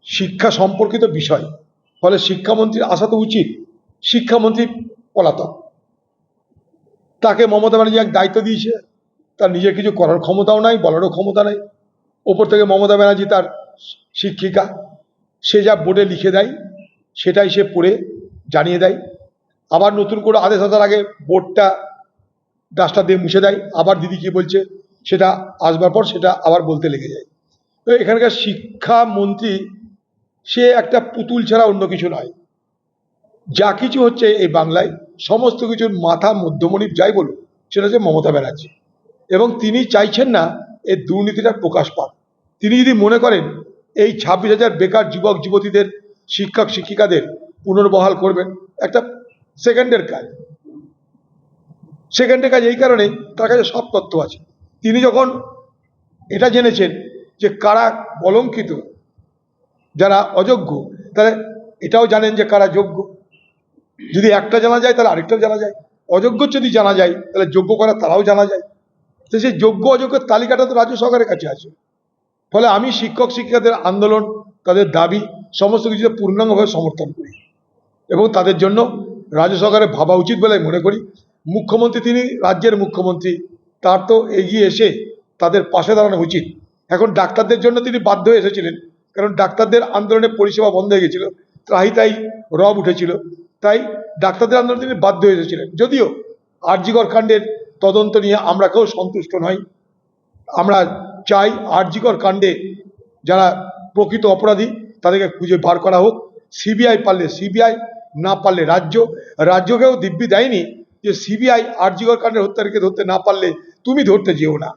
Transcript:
শিক্ষা সম্পর্কিত বিষয়। ফলে শিক্ষামন্ত্রীর আসা তো উচিত। শিক্ষামন্ত্রী পলাতক, তাকে মমতা ব্যানার্জি এক দায়িত্ব দিয়েছে, তার নিজের কিছু করার ক্ষমতাও নাই, বলারও ক্ষমতা নাই। ওপর থেকে মমতা ব্যানার্জি তার শিক্ষিকা, সে যা বোর্ডে লিখে দেয় সেটাই সে পড়ে জানিয়ে দেয়। আবার নতুন করে আদেশ আসার আগে বোর্ডটা ডাস্টার দিয়ে মুছে দেয়, আবার দিদি কি বলছে সেটা আসবার পর সেটা আবার বলতে লেগে যায়। তো এখানকার শিক্ষামন্ত্রী সে একটা পুতুল ছাড়া অন্য কিছু নয়। যা কিছু হচ্ছে এই বাংলায় সমস্ত কিছুর মাথা মধ্যমণি যাই বলুন, সেটা হচ্ছে মমতা ব্যানার্জি। এবং তিনি চাইছেন না এই দুর্নীতিটা প্রকাশ পাক। তিনি যদি মনে করেন এই 26,000 বেকার যুবক যুবতীদের, শিক্ষক শিক্ষিকাদের পুনর্বহাল করবেন, একটা সেকেন্ডের কাজ। সেকেন্ডের কাজ এই কারণেই তার কাছে সব তথ্য আছে। তিনি যখন এটা জেনেছেন যে কারা কলঙ্কিত, যারা অযোগ্য, তাহলে এটাও জানেন যে কারা যোগ্য। যদি একটা জানা যায় তাহলে আরেকটাও জানা যায়, অযোগ্য যদি জানা যায় তাহলে যোগ্য করা তারাও জানা যায়। তো সেই যোগ্য অযোগ্যের তালিকাটা তো রাজ্য সরকারের কাছে আছে। ফলে আমি শিক্ষক শিক্ষিকাদের আন্দোলন, তাদের দাবি সমস্ত কিছুতে পূর্ণাঙ্গভাবে সমর্থন করি এবং তাদের জন্য রাজ্য সরকারের ভাবা উচিত বলে মনে করি। মুখ্যমন্ত্রী, তিনি রাজ্যের মুখ্যমন্ত্রী, তার তো এগিয়ে এসে তাদের পাশে দাঁড়ানো উচিত। এখন ডাক্তারদের জন্য তিনি বাধ্য হয়ে এসেছিলেন, কারণ ডাক্তারদের আন্দোলনের পরিষেবা বন্ধ হয়ে গেছিল, ত্রাহি তাই রব উঠেছিল, তাই ডাক্তারদের আন্দোলনে তিনি বাধ্য হয়ে এসেছিলেন। যদিও আরজিকর কাণ্ডের তদন্ত নিয়ে আমরা কেউ সন্তুষ্ট নই। আমরা চাই আরজিকর কাণ্ডে যারা প্রকৃত অপরাধী তাদেরকে খুঁজে বার করা হোক। সিবিআই পারলে সিবিআই, না পারলে রাজ্যকেও দিব্যি দেয়নি যে সিবিআই আরজিকর কাণ্ডের হত্যাকারীকে ধরতে না পারলে তুমি ধরতে যেও না।